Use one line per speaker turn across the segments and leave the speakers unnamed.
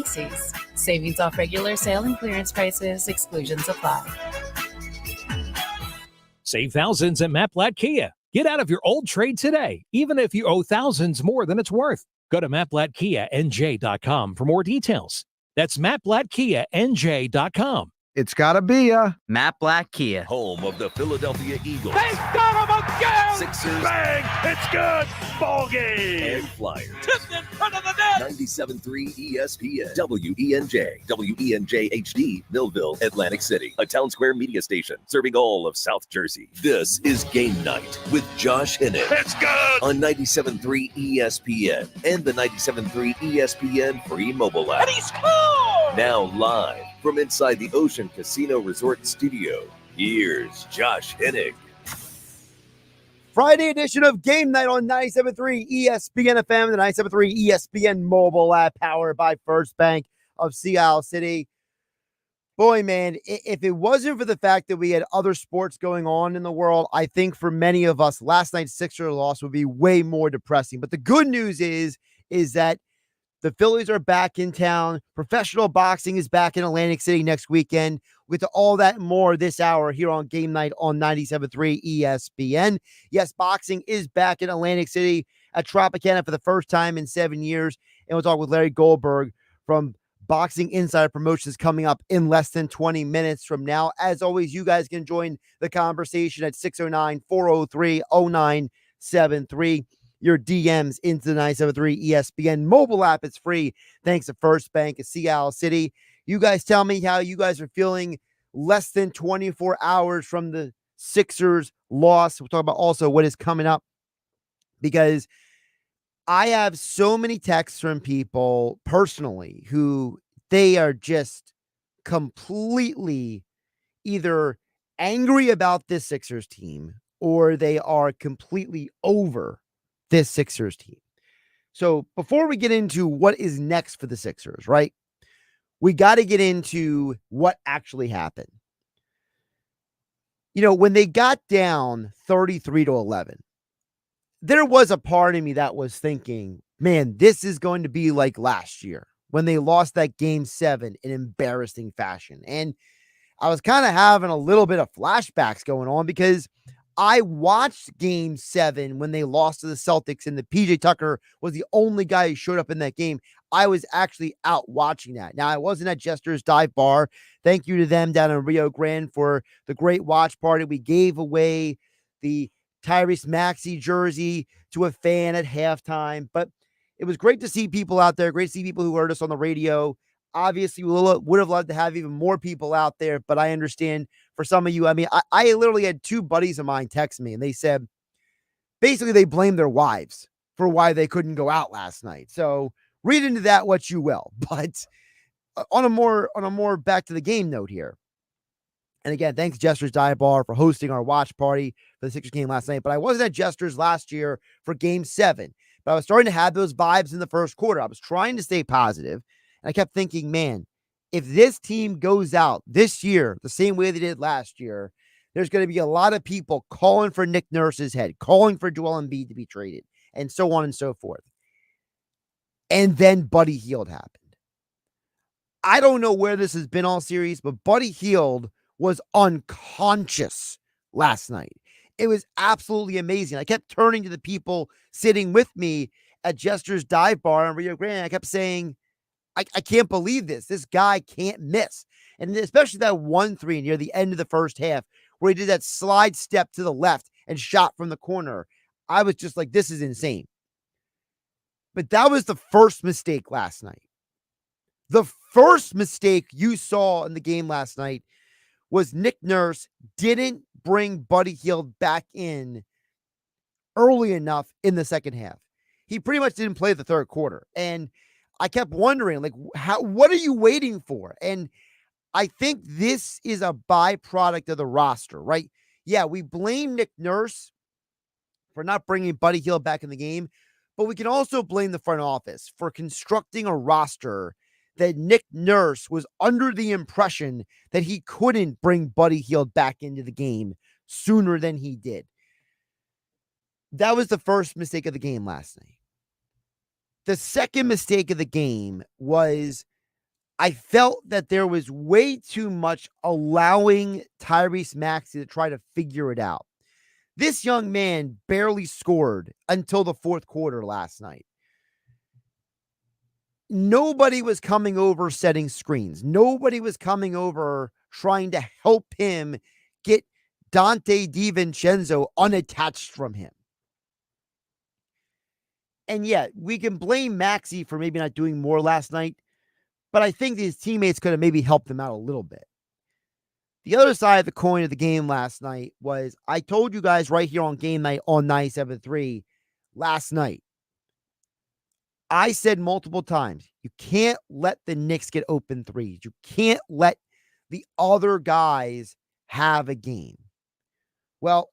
Macy's. Savings off regular sale and clearance prices. Exclusions apply.
Save thousands at Matt Blatt Kia. Get out of your old trade today, even if you owe thousands more than it's worth. Go to mattblattkianj.com for more details. That's mattblattkianj.com.
It's gotta be a
Matt Blatt Kia,
home of the Philadelphia Eagles.
They got him again!
Sixers.
Bang! It's good! Ball game!
And Flyers.
Tipped in front of the net!
97.3 ESPN. WENJ. WENJ HD. Millville, Atlantic City. A Town Square media station serving all of South Jersey. This is Game Night with Josh Hennig.
It's good!
On 97.3 ESPN and the 97.3 ESPN free mobile app.
And he scored!
Now live from inside the Ocean Casino Resort Studio, here's Josh Hennig.
Friday edition of Game Night on 97.3 ESPN FM, the 97.3 ESPN mobile app powered by First Bank of Sea Isle City. Boy, man, if it wasn't for the fact that we had other sports going on in the world, I think for many of us, last night's Sixers loss would be way more depressing. But the good news is that the Phillies are back in town. Professional boxing is back in Atlantic City next weekend. We'll get to all that and more this hour here on Game Night on 97.3 ESPN. Yes, boxing is back in Atlantic City at Tropicana for the first time in 7 years. And we'll talk with Larry Goldberg from Boxing Insider Promotions coming up in less than 20 minutes from now. As always, you guys can join the conversation at 609-403-0973. Your DMs into the 97.3 ESPN mobile app. It's free. Thanks to First Bank of Sea Isle City. You guys tell me how you guys are feeling less than 24 hours from the Sixers loss. We'll talk about also what is coming up, because I have so many texts from people personally who they are just completely either angry about this Sixers team or they are completely over this Sixers team. So before we get into what is next for the Sixers, right, we got to get into what actually happened. You know, when they got down 33-11, there was a part of me that was thinking, man, this is going to be like last year when they lost that game 7 in embarrassing fashion. And I was kind of having a little bit of flashbacks going on because I watched game 7 when they lost to the Celtics and the PJ Tucker was the only guy who showed up in that game. I was actually out watching that. Now, I wasn't at Jester's Dive Bar. Thank you to them down in Rio Grande for the great watch party. We gave away the Tyrese Maxey jersey to a fan at halftime, but it was great to see people out there. Great to see people who heard us on the radio. Obviously, we would have loved to have even more people out there, but I understand for some of you. I mean, I literally had 2 buddies of mine text me, and they said, basically, they blamed their wives for why they couldn't go out last night. So read into that what you will. But on a more back to the game note here. And again, thanks Jester's Dive Bar for hosting our watch party for the Sixers game last night. But I wasn't at Jester's last year for game 7, but I was starting to have those vibes in the first quarter. I was trying to stay positive. And I kept thinking, man, if this team goes out this year the same way they did last year, there's going to be a lot of people calling for Nick Nurse's head, calling for Joel Embiid to be traded, and so on and so forth. And then Buddy Hield happened. I don't know where this has been all series, but Buddy Hield was unconscious last night. It was absolutely amazing. I kept turning to the people sitting with me at Jester's Dive Bar in Rio Grande. I kept saying, I can't believe this. This guy can't miss. And especially that 1-3 near the end of the first half where he did that slide step to the left and shot from the corner. I was just like, this is insane. But that was the first mistake last night. The first mistake you saw in the game last night was Nick Nurse didn't bring Buddy Hield back in early enough in the second half. He pretty much didn't play the third quarter. And I kept wondering, like, what are you waiting for? And I think this is a byproduct of the roster, right? Yeah, we blame Nick Nurse for not bringing Buddy Hield back in the game, but we can also blame the front office for constructing a roster that Nick Nurse was under the impression that he couldn't bring Buddy Hield back into the game sooner than he did. That was the first mistake of the game last night. The second mistake of the game was I felt that there was way too much allowing Tyrese Maxey to try to figure it out. This young man barely scored until the fourth quarter last night. Nobody was coming over setting screens. Nobody was coming over trying to help him get Dante DiVincenzo unattached from him. And yet, we can blame Maxey for maybe not doing more last night, but I think his teammates could have maybe helped him out a little bit. The other side of the coin of the game last night was, I told you guys right here on Game Night on 97.3 last night, I said multiple times, you can't let the Knicks get open threes. You can't let the other guys have a game. Well,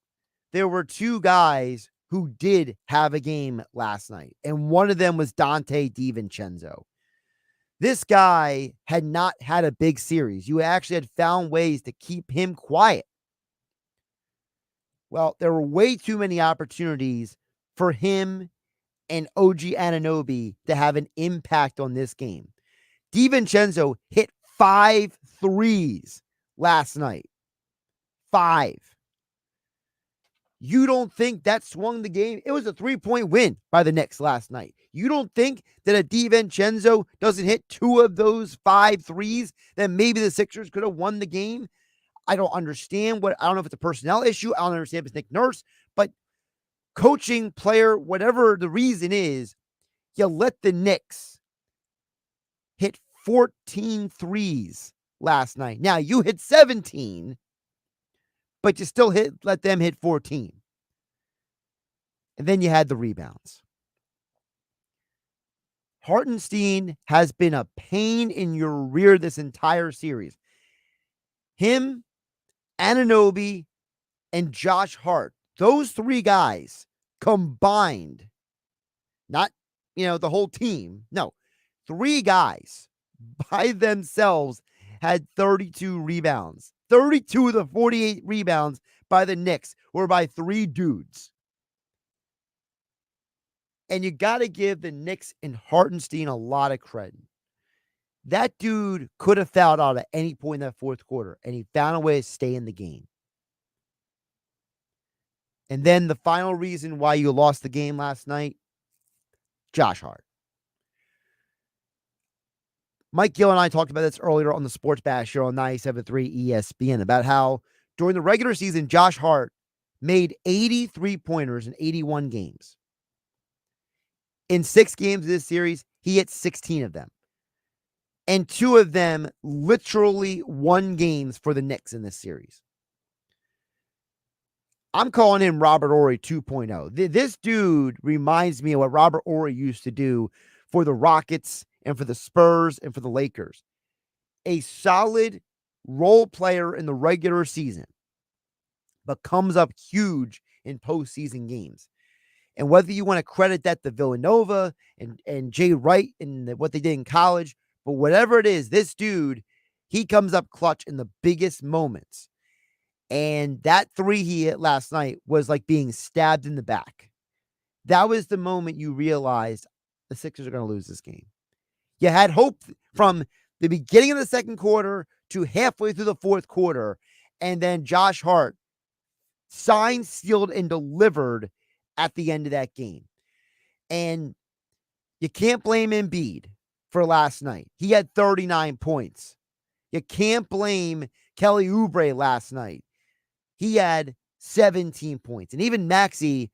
there were two guys who did have a game last night, and one of them was Dante DiVincenzo. This guy had not had a big series. You actually had found ways to keep him quiet. Well, there were way too many opportunities for him and OG Anunoby to have an impact on this game. DiVincenzo hit 5 threes last night. 5. You don't think that swung the game? It was a 3-point win by the Knicks last night. You don't think that a DiVincenzo doesn't hit 2 of those 5 threes, then maybe the Sixers could have won the game? I don't understand I don't know if it's a personnel issue. I don't understand if it's Nick Nurse, but coaching, player, whatever the reason is, you let the Knicks hit 14 threes last night. Now, you hit 17, but you still let them hit 14. And then you had the rebounds. Hartenstein has been a pain in your rear this entire series. Him, Anunoby, and Josh Hart, those 3 guys combined, not, the whole team. No, 3 guys by themselves had 32 rebounds. 32 of the 48 rebounds by the Knicks were by 3 dudes. And you got to give the Knicks and Hartenstein a lot of credit. That dude could have fouled out at any point in that fourth quarter, and he found a way to stay in the game. And then the final reason why you lost the game last night, Josh Hart. Mike Gill and I talked about this earlier on the Sports Bash here on 97.3 ESPN about how during the regular season, Josh Hart made 83 pointers in 81 games. In 6 games of this series, he hit 16 of them. And 2 of them literally won games for the Knicks in this series. I'm calling him Robert Horry 2.0. This dude reminds me of what Robert Horry used to do for the Rockets and for the Spurs and for the Lakers. A solid role player in the regular season, but comes up huge in postseason games. And whether you want to credit that to Villanova and Jay Wright and what they did in college, but whatever it is, this dude, he comes up clutch in the biggest moments. And that 3 he hit last night was like being stabbed in the back. That was the moment you realized the Sixers are going to lose this game. You had hope from the beginning of the second quarter to halfway through the fourth quarter. And then Josh Hart signed, sealed, and delivered at the end of that game. And you can't blame Embiid for last night. He had 39 points. You can't blame Kelly Oubre last night. He had 17 points. And even Maxey,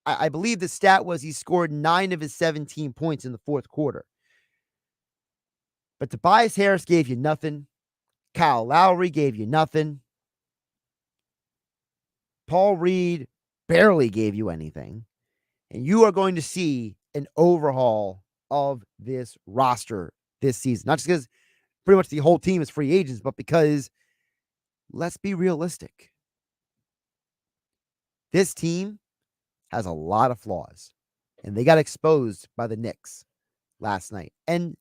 I believe the stat was he scored 9 of his 17 points in the fourth quarter. But Tobias Harris gave you nothing. Kyle Lowry gave you nothing. Paul Reed barely gave you anything. And you are going to see an overhaul of this roster this season. Not just because pretty much the whole team is free agents, but because, let's be realistic, this team has a lot of flaws. And they got exposed by the Knicks last night. And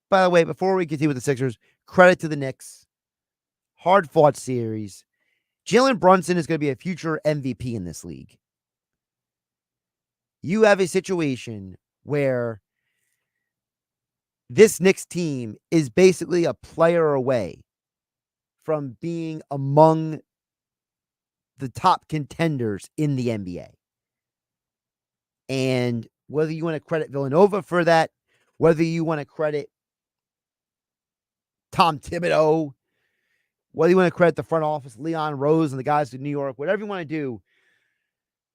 by the way, before we continue with the Sixers, credit to the Knicks. Hard-fought series. Jalen Brunson is going to be a future MVP in this league. You have a situation where this Knicks team is basically a player away from being among the top contenders in the NBA. And whether you want to credit Villanova for that, whether you want to credit Tom Thibodeau, whether you want to credit the front office, Leon Rose and the guys in New York, whatever you want to do,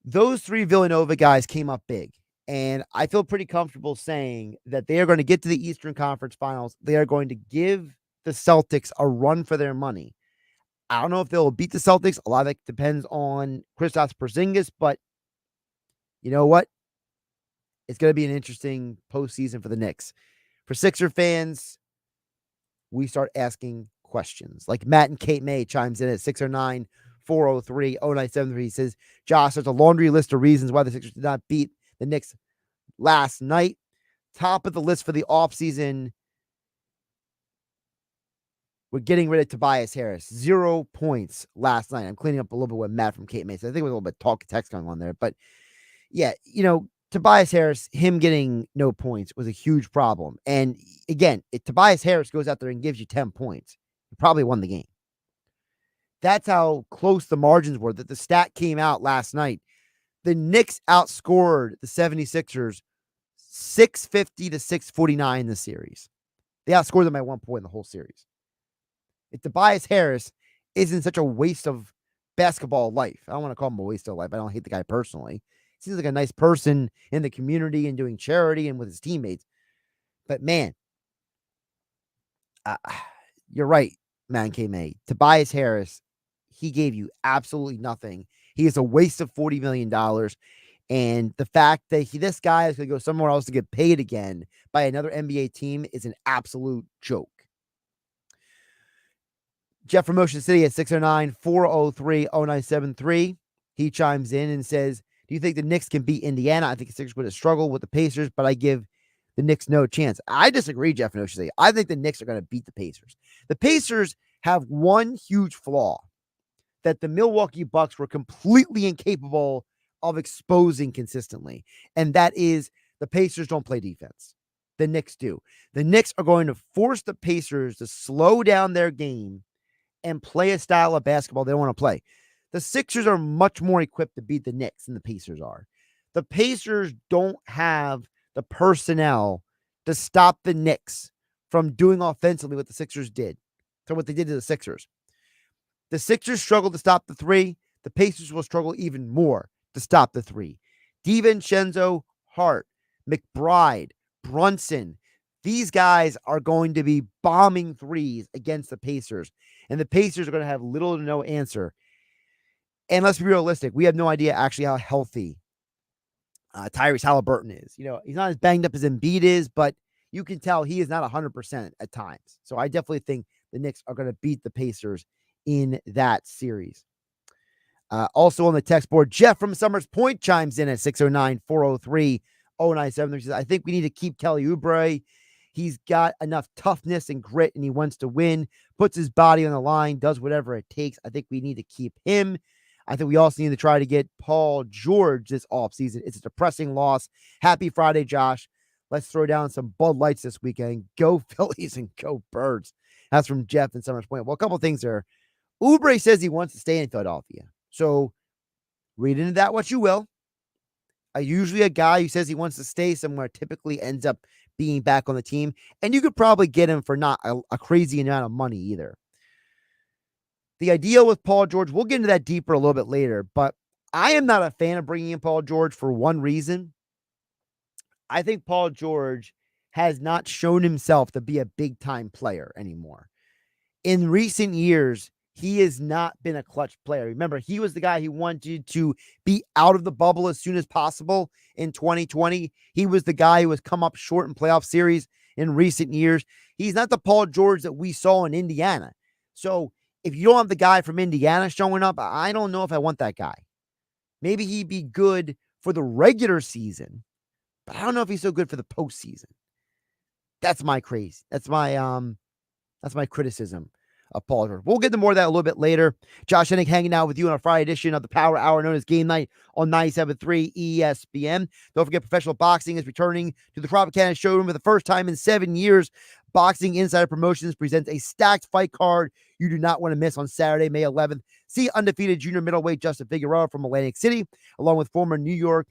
those three Villanova guys came up big. And I feel pretty comfortable saying that they are going to get to the Eastern Conference Finals. They are going to give the Celtics a run for their money. I don't know if they'll beat the Celtics. A lot of it depends on Kristaps Porzingis, but you know what? It's going to be an interesting postseason for the Knicks. For Sixer fans, we start asking questions. Like Matt and Kate May chimes in at 609-403-0973. He says, Josh, there's a laundry list of reasons why the Sixers did not beat the Knicks last night. Top of the list for the offseason, we're getting rid of Tobias Harris. 0 points last night. I'm cleaning up a little bit with Matt from Kate May. So I think there was a little bit of talk text going on there. But yeah, Tobias Harris, him getting no points was a huge problem. And again, if Tobias Harris goes out there and gives you 10 points, you probably won the game. That's how close the margins were. That the stat came out last night. The Knicks outscored the 76ers 650 to 649 in the series. They outscored them by 1 point in the whole series. If Tobias Harris isn't such a waste of basketball life, I don't want to call him a waste of life. I don't hate the guy personally. Seems like a nice person in the community and doing charity and with his teammates. But man, you're right, man, K-May. Tobias Harris, he gave you absolutely nothing. He is a waste of $40 million. And the fact that this guy is going to go somewhere else to get paid again by another NBA team is an absolute joke. Jeff from Ocean City at 609-403-0973. He chimes in and says, do you think the Knicks can beat Indiana? I think the Sixers would have struggled with the Pacers, but I give the Knicks no chance. I disagree, Jeff from Ocean City. I think the Knicks are going to beat the Pacers. The Pacers have one huge flaw that the Milwaukee Bucks were completely incapable of exposing consistently, and that is the Pacers don't play defense. The Knicks do. The Knicks are going to force the Pacers to slow down their game and play a style of basketball they don't want to play. The Sixers are much more equipped to beat the Knicks than the Pacers are. The Pacers don't have the personnel to stop the Knicks from doing offensively what the Sixers did. So what they did to the Sixers. The Sixers struggled to stop the three. The Pacers will struggle even more to stop the three. DiVincenzo, Hart, McBride, Brunson. These guys are going to be bombing threes against the Pacers. And the Pacers are going to have little to no answer. And let's be realistic. We have no idea actually how healthy Tyrese Halliburton is. He's not as banged up as Embiid is, but you can tell he is not 100% at times. So I definitely think the Knicks are going to beat the Pacers in that series. Also on the text board, Jeff from Summers Point chimes in at 609-403-0973. He says, I think we need to keep Kelly Oubre. He's got enough toughness and grit, and he wants to win, puts his body on the line, does whatever it takes. I think we need to keep him. I think we also need to try to get Paul George this offseason. It's a depressing loss. Happy Friday, Josh. Let's throw down some Bud Lights this weekend. Go Phillies and go Birds. That's from Jeff in Summers Point. Well, a couple things there. Oubre says he wants to stay in Philadelphia. So read into that what you will. Usually a guy who says he wants to stay somewhere typically ends up being back on the team. And you could probably get him for not a crazy amount of money either. The idea with Paul George, we'll get into that deeper a little bit later, but I am not a fan of bringing in Paul George for one reason. I think Paul George has not shown himself to be a big-time player anymore. In recent years, he has not been a clutch player. Remember, he was the guy who wanted to be out of the bubble as soon as possible in 2020. He was the guy who has come up short in playoff series in recent years. He's not the Paul George that we saw in Indiana. So if you don't have the guy from Indiana showing up, I don't know if I want that guy. Maybe he'd be good for the regular season, but I don't know if he's so good for the postseason. That's my craze. That's my criticism of Paul George. We'll get to more of that a little bit later. Josh Hennig hanging out with you on a Friday edition of the Power Hour known as Game Night on 97.3 ESPN. Don't forget, professional boxing is returning to the Tropicana showroom for the first time in 7 years. Boxing Insider Promotions presents a stacked fight card you do not want to miss on Saturday, May 11th. See undefeated junior middleweight Justin Figueroa from Atlantic City, along with former New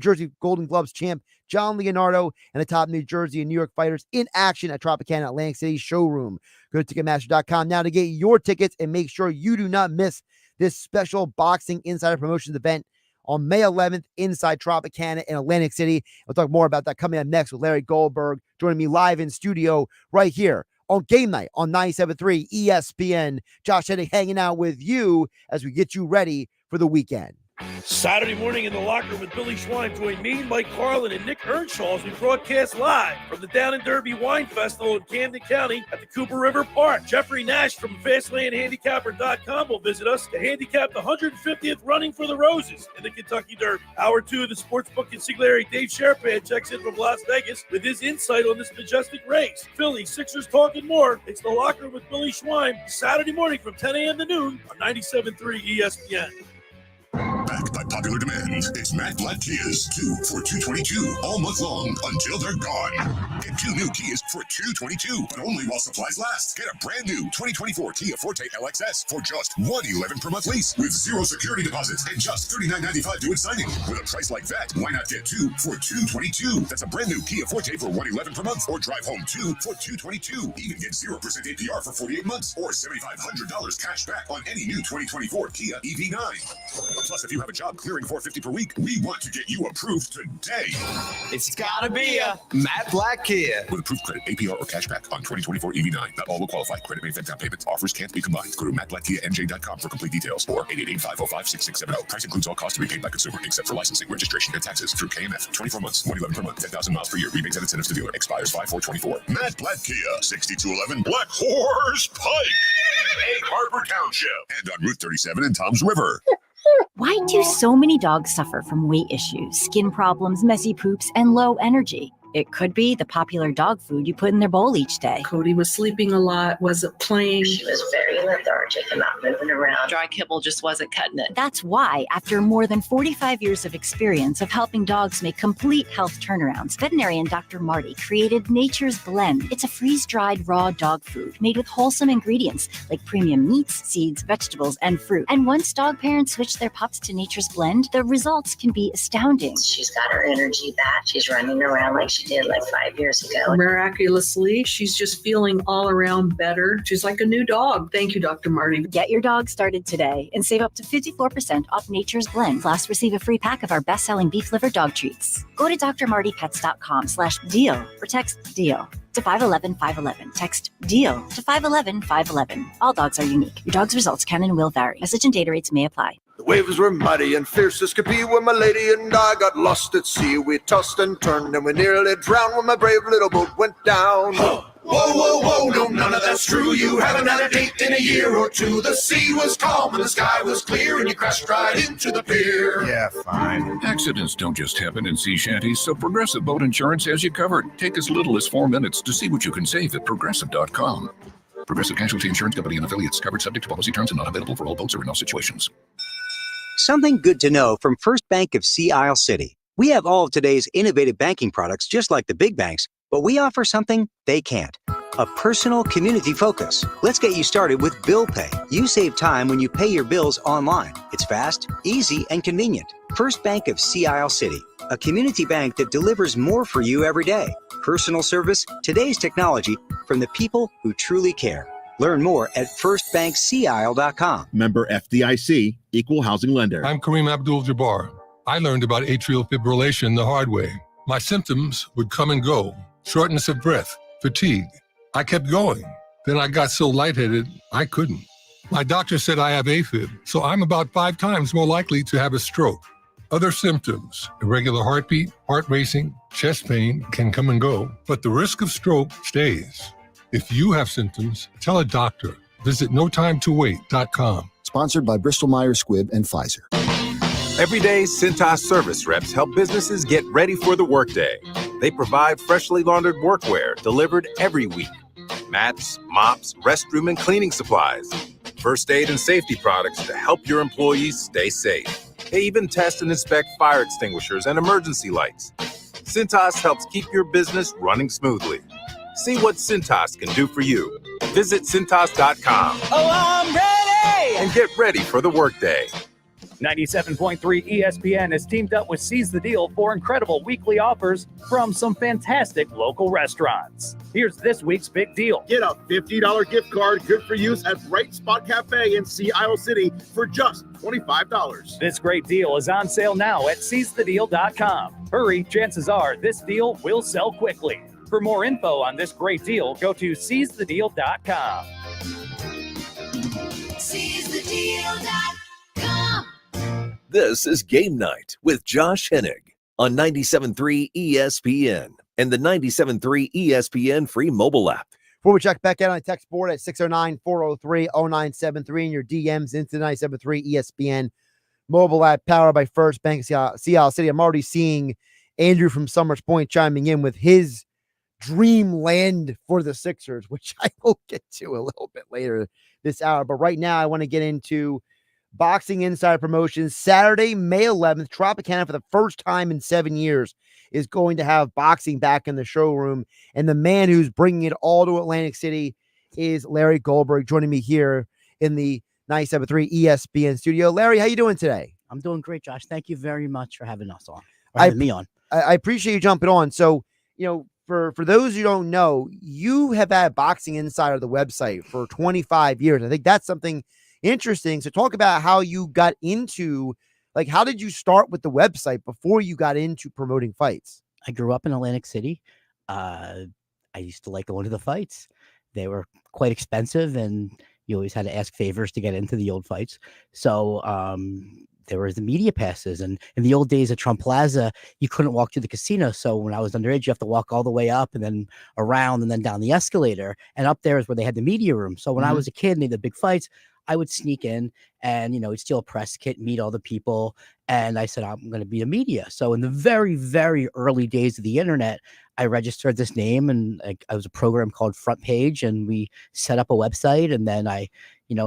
Jersey Golden Gloves champ John Leonardo and the top New Jersey and New York fighters in action at Tropicana Atlantic City showroom. Go to Ticketmaster.com now to get your tickets and make sure you do not miss this special Boxing Insider Promotions event on May 11th inside Tropicana in Atlantic City. We'll talk more about that coming up next with Larry Goldberg joining me live in studio right here on Game Night on 97.3 ESPN. Josh Hennig hanging out with you as we get you ready for the weekend.
Saturday morning in the locker room with Billy Schwein. Join me, Mike Carlin, and Nick Earnshaw as we broadcast live from the Down and Derby Wine Festival in Camden County at the Cooper River Park. Jeffrey Nash from FastLaneHandicapper.com will visit us to handicap the 150th running for the Roses in the Kentucky Derby. Hour 2 of the Sportsbook Consigliere Dave Sherpan checks in from Las Vegas with his insight on this majestic race. Philly, Sixers talking more. It's the locker room with Billy Schwein, Saturday morning from 10 a.m. to noon on 97.3 ESPN.
Backed by popular demand, it's Matt Blatt Kia's 2 for $222 all month long until they're gone. Get 2 new Kias for $222, but only while supplies last. Get a brand new 2024 Kia Forte LXS for just $111 per month lease with 0 security deposits and just $39.95 due at signing. With a price like that, why not get 2 for $222? That's a brand new Kia Forte for $111 per month, or drive home 2 for $222. Even get 0% APR for 48 months, or $7,500 cash back on any new 2024 Kia EV9. Plus, if you have a job clearing $450 per week, we want to get you approved today.
It's gotta be a Matt Blatt Kia.
With approved credit, APR, or cash back on 2024 EV9. Not all will qualify. Credit may affect down payments. Offers can't be combined. Go to mattblattkianj.com for complete details, or 888-505-6670. Price includes all costs to be paid by consumer, except for licensing, registration, and taxes through KMF. 24 months, $111 per month, 10,000 miles per year. Rebates and incentives to dealer. Expires 5/4/24. Matt Blatt Kia, 6211 Black Horse Pike, Egg Harbor Township, and on Route 37 in Toms River.
Why do so many dogs suffer from weight issues, skin problems, messy poops, and low energy? It could be the popular dog food you put in their bowl each day.
Cody was sleeping a lot, wasn't playing.
She was very lethargic and not moving around.
Dry kibble just wasn't cutting it.
That's why, after more than 45 years of experience of helping dogs make complete health turnarounds, veterinarian Dr. Marty created Nature's Blend. It's a freeze-dried raw dog food made with wholesome ingredients like premium meats, seeds, vegetables, and fruit. And once dog parents switch their pups to Nature's Blend, the results can be astounding.
She's got her energy back. She's running around like she did like 5 years ago.
Miraculously, she's just feeling all around better. She's like a new dog. Thank you, Dr. Marty.
Get your dog started today and save up to 54% off Nature's Blend. Plus, receive a free pack of our best-selling beef liver dog treats. Go to drmartypets.com/deal or text DEAL to 511-511. Text DEAL to 511-511. All dogs are unique. Your dog's results can and will vary. Message and data rates may apply.
The waves were muddy and fierce as could be when my lady and I got lost at sea. We tossed and turned and we nearly drowned when my brave little boat went down. Whoa, whoa, whoa, no, none of that's true. You haven't had a date in a year or two. The sea was calm and the sky was clear and you crashed right into the pier.
Yeah, fine.
Accidents don't just happen in sea shanties, so Progressive Boat Insurance has you covered. Take as little as 4 minutes to see what you can save at Progressive.com. Progressive Casualty Insurance Company and affiliates, covered subject to policy terms and not available for all boats or in all situations.
Something good to know from First Bank of Sea Isle City. We have all of today's innovative banking products just like the big banks, but we offer something they can't. A personal community focus. Let's get you started with Bill Pay. You save time when you pay your bills online. It's fast, easy, and convenient. First Bank of Sea Isle City. A community bank that delivers more for you every day. Personal service, today's technology, from the people who truly care. Learn more at firstbankseaisle.com.
Member FDIC, Equal Housing Lender.
I'm Kareem Abdul-Jabbar. I learned about atrial fibrillation the hard way. My symptoms would come and go. Shortness of breath, fatigue. I kept going. Then I got so lightheaded, I couldn't. My doctor said I have AFib, so I'm about 5 times more likely to have a stroke. Other symptoms, irregular heartbeat, heart racing, chest pain can come and go, but the risk of stroke stays. If you have symptoms, tell a doctor. Visit notimetowait.com.
Sponsored by Bristol-Myers Squibb and Pfizer.
Every day, Cintas service reps help businesses get ready for the workday. They provide freshly laundered workwear delivered every week. mats, mops, restroom and cleaning supplies, first aid and safety products to help your employees stay safe. They even test and inspect fire extinguishers and emergency lights. Cintas helps keep your business running smoothly. See what Cintas can do for you. Visit Cintas.com.
Oh, I'm ready!
And get ready for the workday.
97.3 ESPN has teamed up with Seize the Deal for incredible weekly offers from some fantastic local restaurants. Here's this week's big deal.
Get a $50 gift card good for use at Bright Spot Cafe in Sea Isle City for just $25.
This great deal is on sale now at seizethedeal.com. Hurry, chances are this deal will sell quickly. For more info on this great deal, go to seizethedeal.com.
SeizeTheDeal.com.
This is Game Night with Josh Hennig on 97.3 ESPN and the 97.3 ESPN free mobile app.
Before we check back out on the text board at 609-403-0973 and your DMs into 97.3 ESPN mobile app powered by First Bank Seattle City. I'm already seeing Andrew from Summers Point chiming in with his dreamland for the Sixers, which I will get to a little bit later this hour. But right now I want to get into Boxing Insider Promotions. Saturday, May 11th, Tropicana for the first time in 7 years is going to have boxing back in the showroom. And the man who's bringing it all to Atlantic City is Larry Goldberg, joining me here in the 97.3 ESPN studio. Larry, how you doing today?
I'm doing great, Josh. Thank you very much for having us on. Having me on.
I appreciate you jumping on. So, for those who don't know, you have had Boxing Insider, the website, for 25 years. I think that's something interesting. So talk about how you got into, how did you start with the website before you got into promoting fights?
I grew up in Atlantic City. I used to like going to the fights. They were quite expensive and you always had to ask favors to get into the old fights. So, there was the media passes, and in the old days at Trump Plaza, you couldn't walk to the casino. So when I was underage, you have to walk all the way up and then around and then down the escalator. And up there is where they had the media room. So when I was a kid and they had the big fights, I would sneak in and, steal a press kit, meet all the people. And I said, I'm going to be a media. So in the very, very early days of the internet, I registered this name and I was a program called Front Page, and we set up a website. And then I,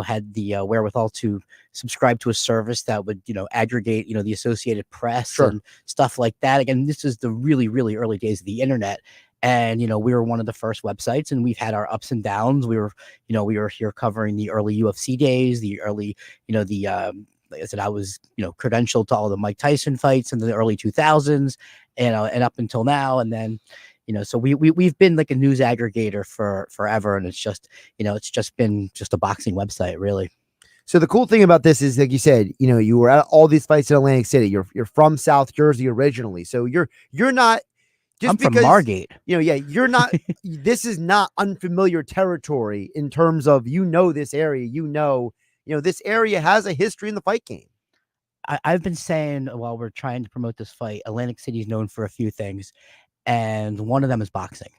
had the wherewithal to subscribe to a service that would, aggregate, the Associated Press and stuff like that. Again, this is the really, really early days of the internet. And, we were one of the first websites, and we've had our ups and downs. We were here covering the early UFC days, the early, like I said, I was, credentialed to all the Mike Tyson fights in the early 2000s and up until now. And then, so we've been like a news aggregator for forever. And it's just, it's just been just a boxing website, really.
So the cool thing about this is, like you said, you were at all these fights in Atlantic City. You're from South Jersey originally. So you're not,
I'm from Margate.
You're not, this is not unfamiliar territory in terms of, this area, this area has a history in the fight game.
I've been saying while we're trying to promote this fight, Atlantic City is known for a few things, and one of them is boxing.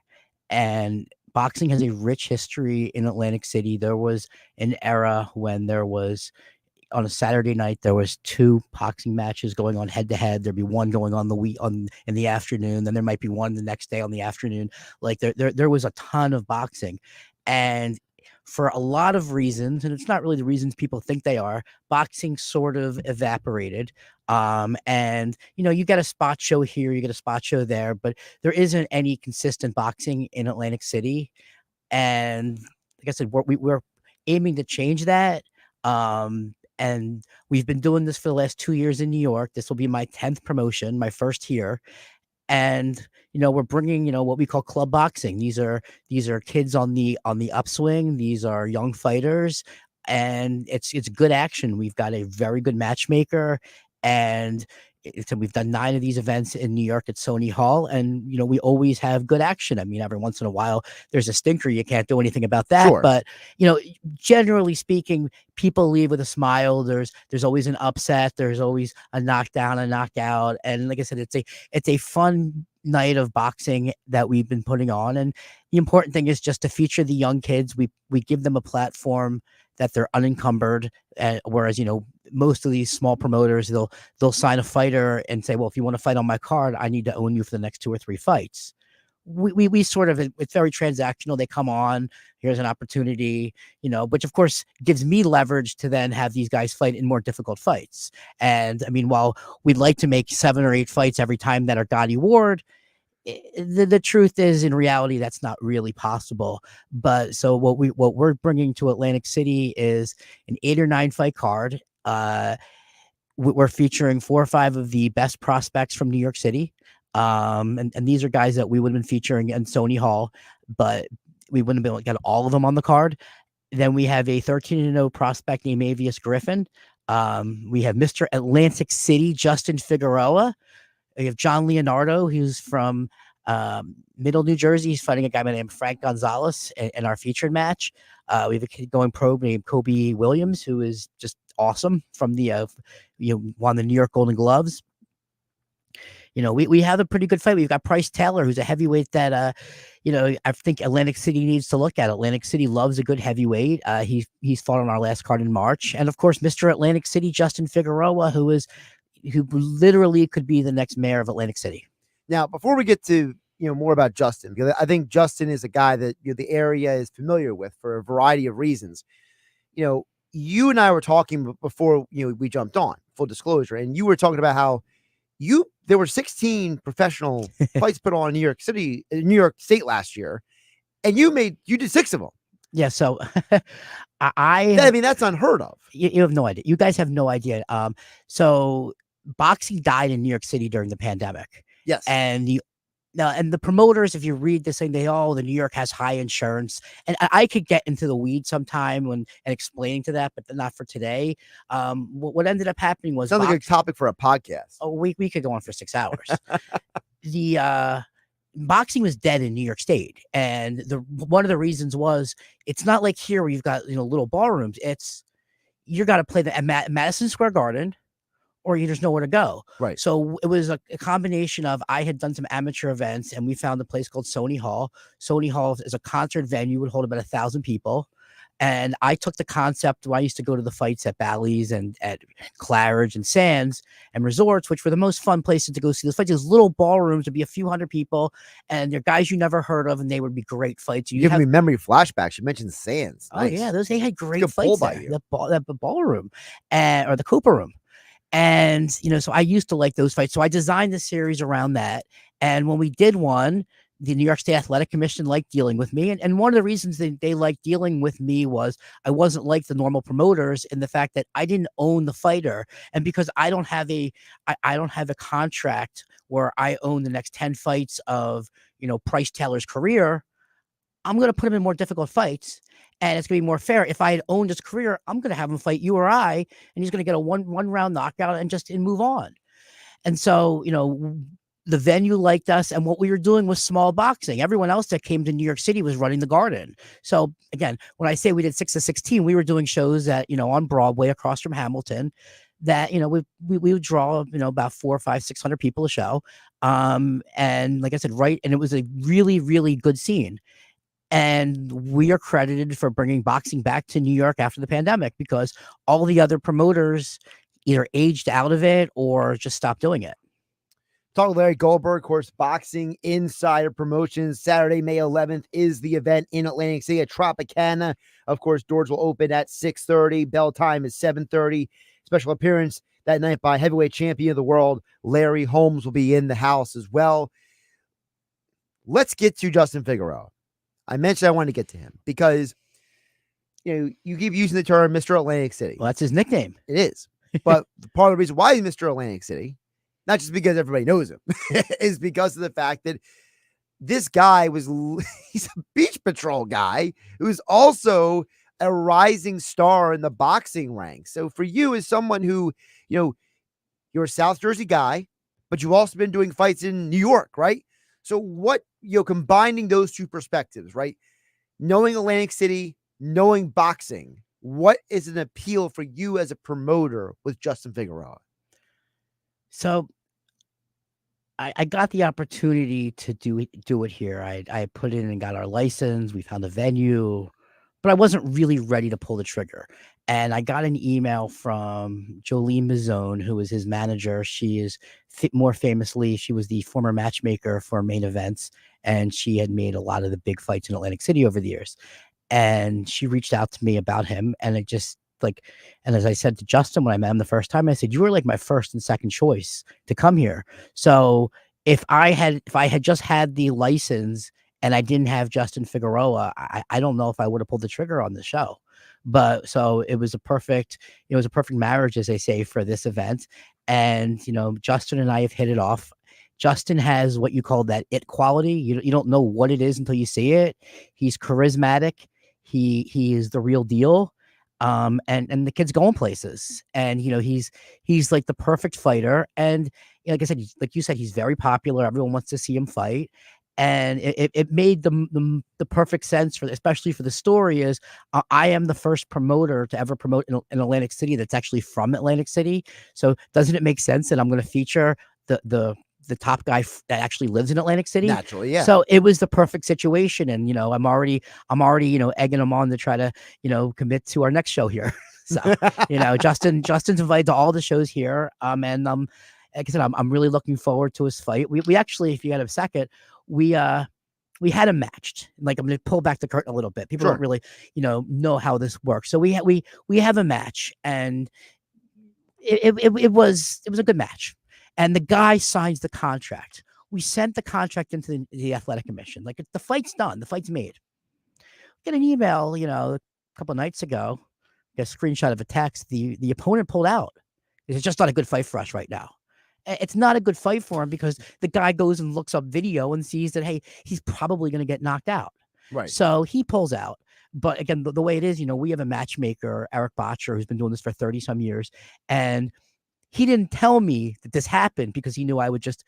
And boxing has a rich history in Atlantic City. There was an era when there was, on a Saturday night, there was 2 boxing matches going on head to head. There'd be one going on in the afternoon. Then there might be one the next day on the afternoon. Like there was a ton of boxing, and for a lot of reasons, and it's not really the reasons people think they are, boxing sort of evaporated. And you get a spot show here, you get a spot show there, but there isn't any consistent boxing in Atlantic City. And like I said, we're aiming to change that. And we've been doing this for the last 2 years in New York. This will be my 10th promotion, my first here. And, we're bringing, what we call club boxing. These are kids on the upswing. These are young fighters, and it's good action. We've got a very good matchmaker, and we've done 9 of these events in New York at Sony Hall, and we always have good action. I mean, every once in a while there's a stinker. You can't do anything about that. Sure. But generally speaking, people leave with a smile. There's always an upset. There's always a knockdown, a knockout, and like I said, it's a fun night of boxing that we've been putting on. And the important thing is just to feature the young kids. We give them a platform that they're unencumbered. Whereas, most of these small promoters, they'll sign a fighter and say, well, if you want to fight on my card, I need to own you for the next 2 or 3 fights. we sort of, it's very transactional. They come on, here's an opportunity, which of course gives me leverage to then have these guys fight in more difficult fights. And I mean, while we'd like to make 7 or 8 fights every time that are Gotti Ward, the truth is, in reality, that's not really possible. But so what we're bringing to Atlantic City is an 8 or 9 fight card. We're featuring 4 or 5 of the best prospects from New York City. And these are guys that we would have been featuring in Sony Hall, but we wouldn't have been able to get all of them on the card. Then we have a 13-0 prospect named Avius Griffin. We have Mr. Atlantic City, Justin Figueroa. We have John Leonardo, who's from Middle New Jersey. He's fighting a guy by the name of Frank Gonzalez in our featured match. We have a kid going pro named Kobe Williams, who is just awesome from the won the New York Golden Gloves. We have a pretty good fight. We've got Bryce Taylor, who's a heavyweight that I think Atlantic City needs to look at. Atlantic City loves a good heavyweight. He's fought on our last card in March, and of course, Mr. Atlantic City, Justin Figueroa, who literally could be the next mayor of Atlantic City.
Now, before we get to more about Justin, because I think Justin is a guy that the area is familiar with for a variety of reasons. You and I were talking before we jumped on, full disclosure, and you were talking about how there were 16 professional fights put on in New York State last year, and you did 6 of them.
Yeah, so
I mean, that's unheard of.
You have no idea. You guys have no idea. So boxing died in New York City during the pandemic.
Yes.
And the promoters, if you read this thing, the New York has high insurance. And I could get into the weeds sometime and explaining to that, but not for today. What ended up happening was
sounds like a topic for a podcast.
Oh, we could go on for 6 hours. The boxing was dead in New York State. And one of the reasons was it's not like here where you've got little ballrooms. It's you got to play at Madison Square Garden, or there's nowhere to go.
Right.
So it was a combination of, I had done some amateur events, and we found a place called Sony Hall. Sony Hall is a concert venue, would hold about 1,000 people. And I took the concept when I used to go to the fights at Bally's and at Claridge and Sands and resorts, which were the most fun places to go see the fights. These little ballrooms would be a few hundred people, and they're guys you never heard of, and they would be great fights.
You give me memory flashbacks. You mentioned Sands.
Nice. Oh yeah, they had great
Good
fights
by
there.
you.
The ballroom, or the Cooper Room. And, so I used to like those fights. So I designed the series around that. And when we did one, the New York State Athletic Commission liked dealing with me. And one of the reasons they liked dealing with me was I wasn't like the normal promoters in the fact that I didn't own the fighter. And because I don't have a contract where I own the next 10 fights of, Bryce Taylor's career, I'm going to put him in more difficult fights. And it's going to be more fair. If I had owned his career, I'm going to have him fight you or I, and he's going to get a one round knockout and move on. And so, the venue liked us, and what we were doing was small boxing. Everyone else that came to New York City was running the Garden. So again, when I say we did 6 to 16, we were doing shows that, on Broadway across from Hamilton that, we would draw, about 400, 500, 600 people a show. And like I said, and it was a really, really good scene. And we are credited for bringing boxing back to New York after the pandemic, because all the other promoters either aged out of it or just stopped doing it.
Talk with Larry Goldberg, of course, Boxing Insider Promotions. Saturday, May 11th is the event in Atlantic City at Tropicana. Of course, doors will open at 6:30. Bell time is 7:30. Special appearance that night by heavyweight champion of the world, Larry Holmes, will be in the house as well. Let's get to Justin Figueroa. I mentioned I wanted to get to him because, you keep using the term Mr. Atlantic City.
Well, that's his nickname.
It is. But part of the reason why he's Mr. Atlantic City, not just because everybody knows him, is because of the fact that this guy he's a beach patrol guy who's also a rising star in the boxing ranks. So for you, as someone who, you're a South Jersey guy, but you've also been doing fights in New York, right? So what, combining those two perspectives, right? Knowing Atlantic City, knowing boxing, what is an appeal for you as a promoter with Justin Figueroa?
So I got the opportunity to do it here. I put in and got our license. We found a venue, but I wasn't really ready to pull the trigger. And I got an email from Jolene Mazzone, who was his manager. She is more famously, she was the former matchmaker for Main Events. and she had made a lot of the big fights in Atlantic City over the years. And she reached out to me about him, and it just and as I said to Justin when I met him the first time, I said, you were like my first and second choice to come here. So if I had just had the license and I didn't have Justin Figueroa, I don't know if I would have pulled the trigger on the show. But so it was a perfect marriage, as they say, for this event. And, Justin and I have hit it off. Justin has what you call that it quality. You don't know what it is until you see it. He's charismatic. He is the real deal. And the kid's going places, and he's like the perfect fighter. And like I said, like you said, he's very popular. Everyone wants to see him fight, and it made the perfect sense especially for the story. Is I am the first promoter to ever promote in Atlantic City that's actually from Atlantic City. So doesn't it make sense that I'm going to feature the top guy that actually lives in Atlantic City?
Naturally, yeah.
So it was the perfect situation. And, I'm already, egging him on to try to, commit to our next show here. So, Justin's invited to all the shows here. And, like I said, I'm really looking forward to his fight. We actually, if you had a second, we had him matched. Like, I'm going to pull back the curtain a little bit. People don't really, know how this works. So we have a match, and it was a good match. And the guy signs the contract. We sent the contract into the athletic commission. Like, the fight's done. The fight's made. Get an email, a couple of nights ago, a screenshot of a text. The opponent pulled out. It's just not a good fight for us right now. It's not a good fight for him because the guy goes and looks up video and sees that, hey, he's probably going to get knocked out.
Right.
So he pulls out. But again, the way it is, we have a matchmaker, Eric Botcher, who's been doing this for 30 some years. And he didn't tell me that this happened because he knew I would just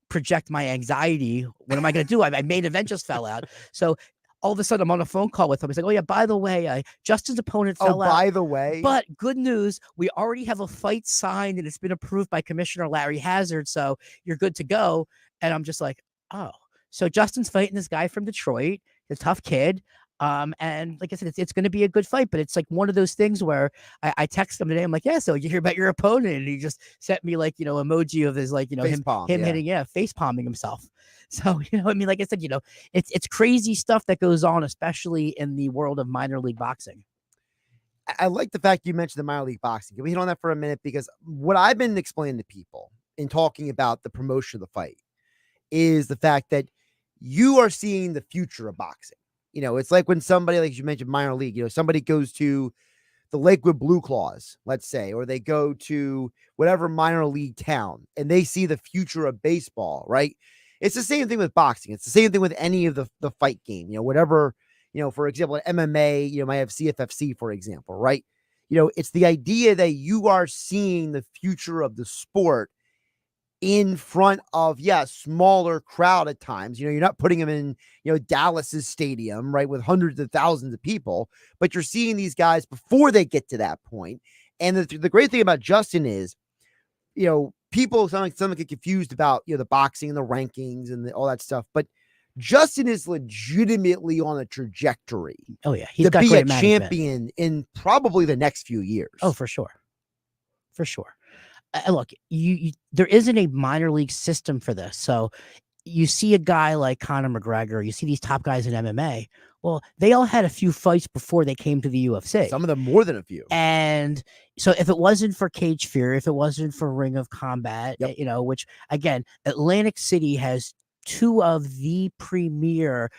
project my anxiety. What am I going to do? My main event just fell out. So all of a sudden I'm on a phone call with him. He's like, oh yeah, by the way, Justin's opponent fell out.
By the way.
But good news, we already have a fight signed and it's been approved by Commissioner Larry Hazard. So you're good to go. And I'm just like, oh. So Justin's fighting this guy from Detroit, a tough kid. And like I said, it's going to be a good fight, but it's like one of those things where I text him today. I'm like, yeah, so you hear about your opponent? And he just sent me emoji of his him hitting, face palming himself. So, like I said, it's crazy stuff that goes on, especially in the world of minor league boxing.
I like the fact you mentioned the minor league boxing. Can we hit on that for a minute? Because what I've been explaining to people in talking about the promotion of the fight is the fact that you are seeing the future of boxing. It's like when somebody, like you mentioned, minor league, somebody goes to the Lakewood Blue Claws, let's say, or they go to whatever minor league town and they see the future of baseball, right? It's the same thing with boxing. It's the same thing with any of the fight game, whatever, for example, MMA, might have CFFC, for example, right? It's the idea that you are seeing the future of the sport in front of, smaller crowd at times. You're not putting them in, Dallas's stadium, right, with hundreds of thousands of people, but you're seeing these guys before they get to that point. And the great thing about Justin is, people some get confused about, the boxing and the rankings and all that stuff, but Justin is legitimately on a trajectory.
Oh yeah, he's
to
got
be
great
a
management.
champion in probably the next few years.
Oh, for sure. Look, there isn't a minor league system for this. So you see a guy like Conor McGregor, you see these top guys in MMA. Well, they all had a few fights before they came to the UFC.
Some of them more than a few.
And so if it wasn't for Cage Fear, if it wasn't for Ring of Combat, which again, Atlantic City has two of the premier,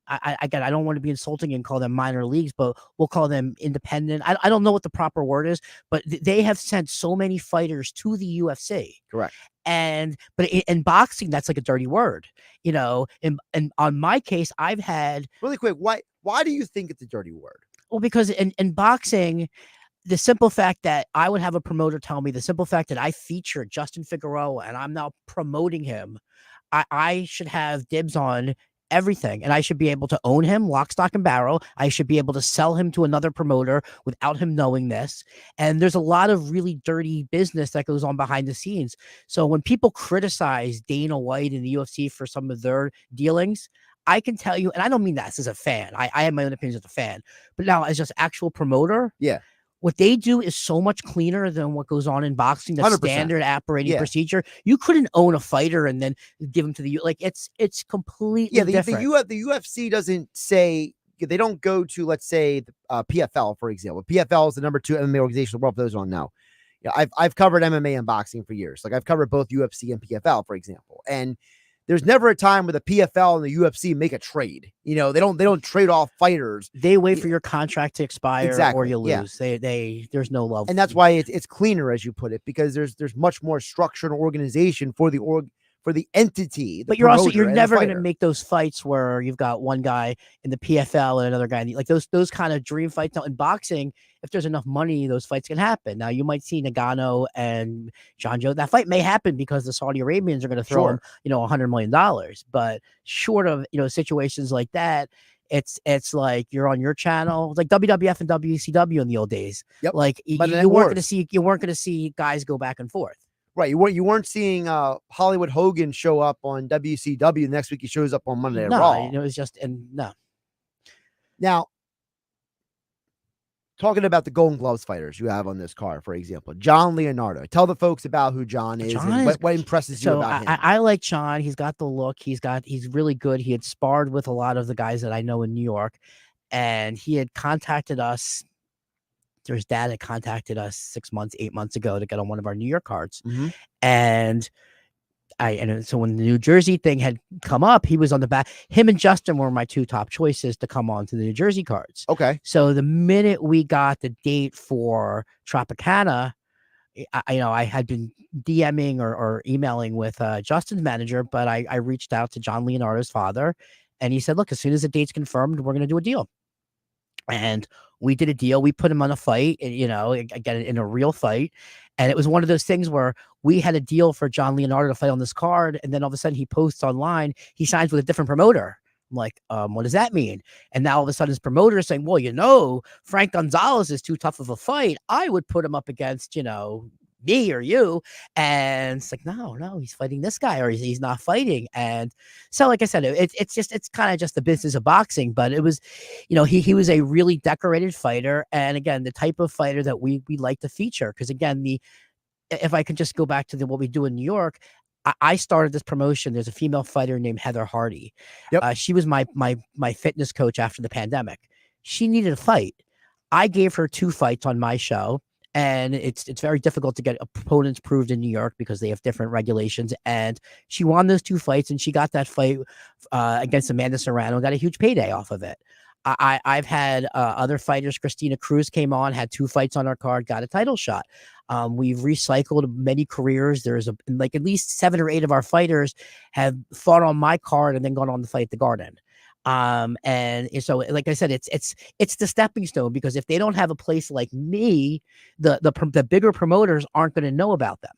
I don't want to be insulting and call them minor leagues, but we'll call them independent. I don't know what the proper word is, but they have sent so many fighters to the UFC.
Correct.
But in boxing, that's like a dirty word, and on my case, I've had
really quick. Why do you think it's a dirty word?
Well, because in boxing, the simple fact that I would have a promoter tell me, the simple fact that I featured Justin Figueroa and I'm now promoting him, I should have dibs on everything, and I should be able to own him lock, stock, and barrel. I should be able to sell him to another promoter without him knowing this. And there's a lot of really dirty business that goes on behind the scenes. So when people criticize Dana White and the UFC for some of their dealings, I can tell you, and I don't mean that as a fan. I have my own opinions as a fan, but now as just actual promoter, what they do is so much cleaner than what goes on in boxing. The
100%.
standard operating
Yeah.
procedure. You couldn't own a fighter and then give him to the like. It's completely different.
The UFC doesn't say, they don't go to, let's say, PFL, for example. PFL is the number 2 MMA organization in the world, for those who don't know. I've covered MMA and boxing for years. Like, I've covered both UFC and PFL, for example. And there's never a time where the PFL and the UFC make a trade. They don't trade off fighters.
They wait for your contract to expire or you
Yeah.
lose. There's no love.
And that's why it's cleaner, as you put it, because there's much more structure and organization for the entity.
But you're never going to make those fights where you've got one guy in the PFL and another guy like those kind of dream fights. Now, in boxing, if there's enough money, those fights can happen. Now, you might see Nagano and John Joe. That fight may happen because the Saudi Arabians are going to throw him, $100 million. But short of situations like that, it's like you're on your channel, like WWF and WCW in the old days.
Yep.
Like you weren't going to see guys go back and forth.
Right, you weren't seeing Hollywood Hogan show up on WCW. Next week he shows up on Monday Night Raw.
It was just no.
Now, talking about the Golden Gloves fighters you have on this card, for example, John Leonardo. Tell the folks about who John is and what impresses you about him.
I like John. He's got the look. He's really good. He had sparred with a lot of the guys that I know in New York, and he had contacted us. His dad had contacted us 8 months ago to get on one of our New York cards.
Mm-hmm.
And so when the New Jersey thing had come up, he was on the back. Him and Justin were my 2 top choices to come on to the New Jersey cards.
Okay.
So the minute we got the date for Tropicana, I had been DMing or emailing with Justin's manager, but I reached out to John Leonardo's father, and he said, look, as soon as the date's confirmed, we're going to do a deal. And we did a deal. We put him on a fight, again, in a real fight. And it was one of those things where we had a deal for John Leonardo to fight on this card. And then all of a sudden he posts online, he signs with a different promoter. I'm like, what does that mean? And now all of a sudden his promoter is saying, well, Frank Gonzalez is too tough of a fight. I would put him up against, me or you. And it's like, no, he's fighting this guy, or he's not fighting. And so, like I said, it's kind of just the business of boxing, but it was, he was a really decorated fighter. And again, the type of fighter that we like to feature. Cause again, if I could just go back to what we do in New York, I started this promotion. There's a female fighter named Heather Hardy.
Yep.
She was my fitness coach after the pandemic. She needed a fight. I gave her 2 fights on my show. And it's very difficult to get opponents proved in New York because they have different regulations. And she won those 2 fights, and she got that fight against Amanda Serrano and got a huge payday off of it. I've had other fighters. Christina Cruz came on, had 2 fights on our card, got a title shot. We've recycled many careers. There's at least 7 or 8 of our fighters have fought on my card and then gone on to fight the Garden. And so, like I said, it's the stepping stone, because if they don't have a place like me, the bigger promoters aren't going to know about them.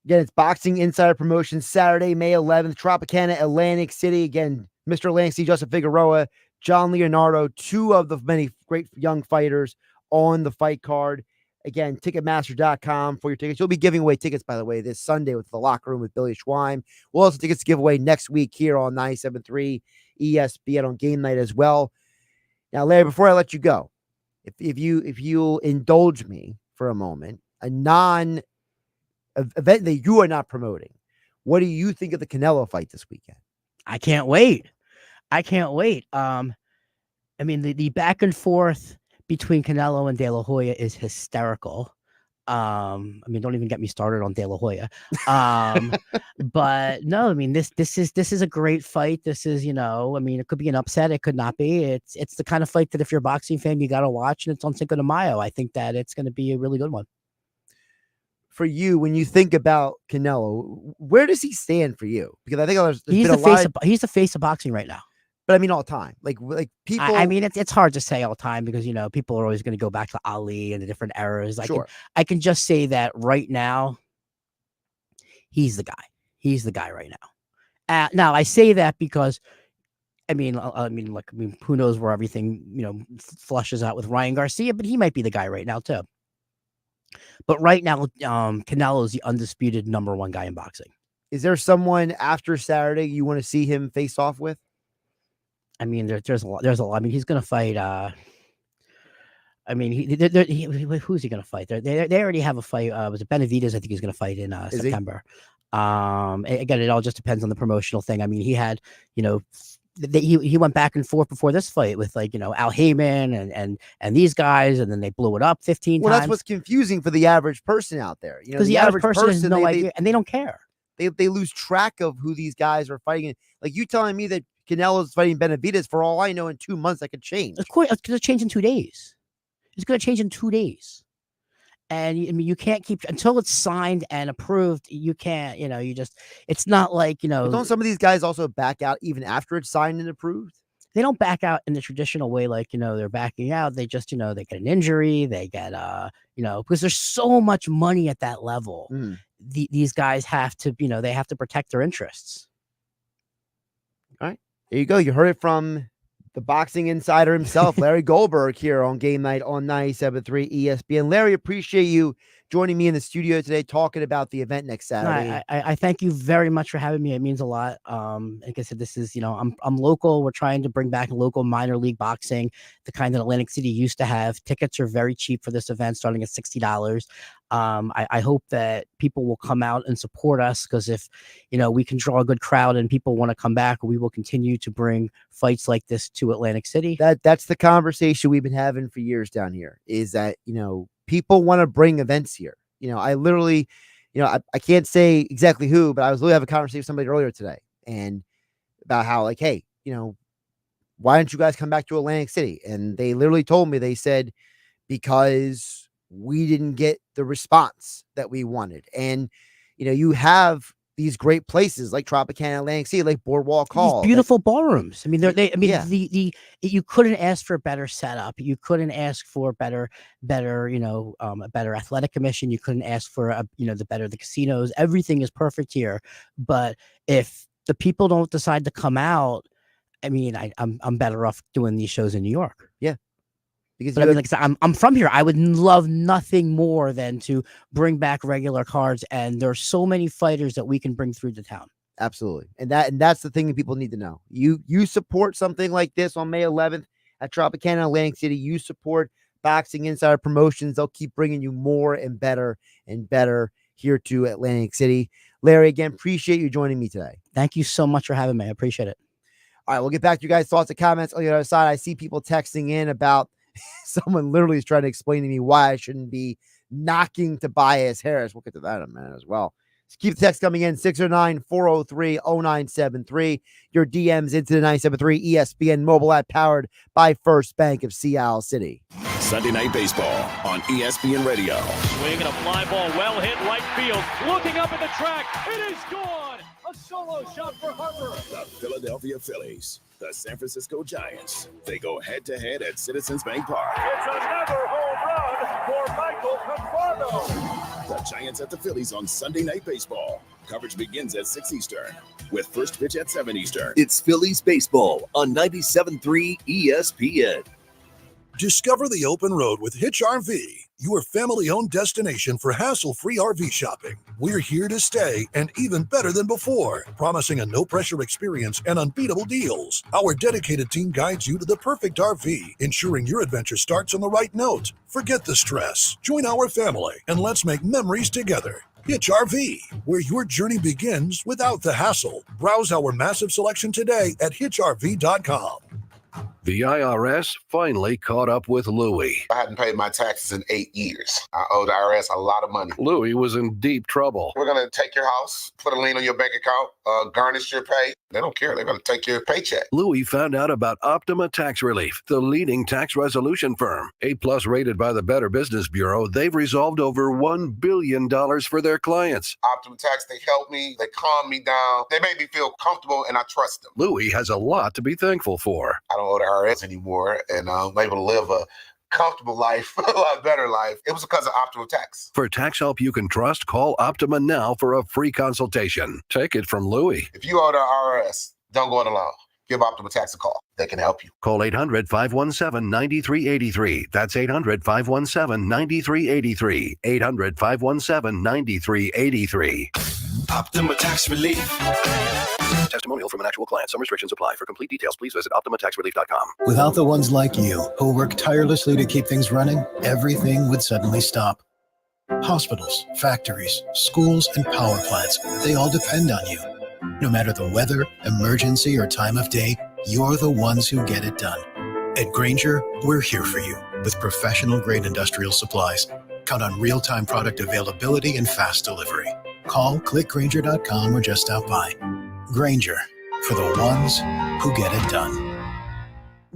Again, it's Boxing Insider Promotions, Saturday, May 11th, Tropicana, Atlantic City. Again, Mr. Langston, Justin Figueroa, John Leonardo, 2 of the many great young fighters on the fight card. Again, Ticketmaster.com for your tickets. You'll be giving away tickets, by the way, this Sunday with The Locker Room with Billy Schwein. We'll also tickets to give away next week here on 97.3 ESPN on Game Night as well. Now, Larry, before I let you go, if you'll indulge me for a moment, a non-event that you are not promoting, what do you think of the Canelo fight this weekend?
I can't wait. I mean, the back and forth between Canelo and De La Hoya is hysterical. I mean, don't even get me started on De La Hoya. But no, I mean, this is a great fight. This is, it could be an upset. It could not be. It's the kind of fight that if you're a boxing fan, you got to watch, and it's on Cinco de Mayo. I think that it's going to be a really good one.
For you, when you think about Canelo, where does he stand for you? Because I think
he's the face of boxing right now.
But I mean, all time, like people.
I mean, it's hard to say all time because people are always going to go back to Ali and the different eras.
Sure.
I can just say that right now, he's the guy. He's the guy right now. Now I say that because, who knows where everything flushes out with Ryan Garcia, but he might be the guy right now too. But right now, Canelo is the undisputed number 1 guy in boxing.
Is there someone after Saturday you want to see him face off with?
I mean, there's a lot. I mean, he's going to fight. I mean, who's he going to fight? They already have a fight. Was it Benavidez? I think he's going to fight in September. Again, it all just depends on the promotional thing. I mean, he had, he went back and forth before this fight with Al Heyman and these guys, and then they blew it up 15 times.
Well, that's what's confusing for the average person out there.
Because the average person has no idea, and they don't care.
They lose track of who these guys are fighting. Like you telling me that Canelo's fighting Benavidez, for all I know, in 2 months that could change.
Of course, it's going to change in 2 days. It's going to change in 2 days. And I mean, you can't keep until it's signed and approved. You can't, it's not like,
But don't some of these guys also back out even after it's signed and approved?
They don't back out in the traditional way, like, they're backing out. They just, they get an injury. They get, because there's so much money at that level. These guys have to, they have to protect their interests.
All right. There you go. You heard it from the boxing insider himself, Larry Goldberg, here on Game Night on 97.3 ESPN. Larry, appreciate you joining me in the studio today, talking about the event next Saturday.
I thank you very much for having me. It means a lot. Like I said, this is, I'm local. We're trying to bring back local minor league boxing, the kind that Atlantic City used to have. Tickets are very cheap for this event, starting at $60. I hope that people will come out and support us, because if we can draw a good crowd and people want to come back, we will continue to bring fights like this to Atlantic City.
That's the conversation we've been having for years down here, is that people want to bring events here. I literally, I can't say exactly who, but I was literally having a conversation with somebody earlier today, and about how, like, hey, why don't you guys come back to Atlantic City? And they literally told me, they said, because we didn't get the response that we wanted. And, you have these great places like Tropicana Atlantic City, like Boardwalk Hall,
these beautiful ballrooms. I mean, you couldn't ask for a better setup. You couldn't ask for a better athletic commission. You couldn't ask for the casinos. Everything is perfect here. But if the people don't decide to come out, I mean, I'm better off doing these shows in New York.
Yeah. Because
like I said, I'm from here. I would love nothing more than to bring back regular cards, and there's so many fighters that we can bring through the town.
Absolutely. And that's the thing that people need to know. You support something like this on May 11th at Tropicana Atlantic City. You support Boxing Insider Promotions. They'll keep bringing you more and better here to Atlantic City. Larry, again, appreciate you joining me today.
Thank you so much for having me. I appreciate it.
All right, we'll get back to you guys' thoughts and comments on the other side. I see people texting in about someone literally is trying to explain to me why I shouldn't be knocking Tobias Harris. We'll get to that in a minute as well. So keep the text coming in, 609-403-0973. Your DMs into the 973 ESPN mobile app, powered by First Bank of Sea Isle City.
Sunday Night Baseball on ESPN Radio.
Swing and a fly ball, well hit right field. Looking up at the track, it is gone. A solo shot for Harper.
The Philadelphia Phillies, the San Francisco Giants. They go head-to-head at Citizens Bank Park.
It's another home run for Michael Conforto.
The Giants at the Phillies on Sunday Night Baseball. Coverage begins at 6 Eastern, with first pitch at 7 Eastern.
It's Phillies baseball on 97.3 ESPN.
Discover the open road with Hitch RV, your family-owned destination for hassle-free RV shopping. We're here to stay, and even better than before, promising a no-pressure experience and unbeatable deals. Our dedicated team guides you to the perfect RV, ensuring your adventure starts on the right note. Forget the stress. Join our family, and let's make memories together. Hitch RV, where your journey begins without the hassle. Browse our massive selection today at hitchrv.com.
The IRS finally caught up with Louie.
I hadn't paid my taxes in 8 years. I owe the IRS a lot of money.
Louie was in deep trouble.
We're going to take your house, put a lien on your bank account, garnish your pay. They don't care. They're going to take your paycheck.
Louie found out about Optima Tax Relief, the leading tax resolution firm. A+ rated by the Better Business Bureau, they've resolved over $1 billion for their clients.
Optima Tax, they help me. They calm me down. They make me feel comfortable, and I trust them.
Louie has a lot to be thankful for.
I don't owe the IRS anymore, and I'm able to live a comfortable life, a lot better life. It was because of Optima Tax.
For tax help you can trust, call Optima now for a free consultation. Take it from Louie.
If you owe the IRS, don't go it alone. Give Optima Tax a call. They can help you.
Call 800-517-9383. That's 800-517-9383. 800-517-9383. Optima Tax Relief. Testimonial from an actual client. Some restrictions apply. For complete details, please visit OptimaTaxRelief.com.
Without the ones like you, who work tirelessly to keep things running, everything would suddenly stop. Hospitals, factories, schools, and power plants, they all depend on you. No matter the weather, emergency, or time of day, you're the ones who get it done. At Grainger, we're here for you with professional-grade industrial supplies. Count on real-time product availability and fast delivery. Call, click Grainger.com, or just stop by. Grainger, for the ones who get it done.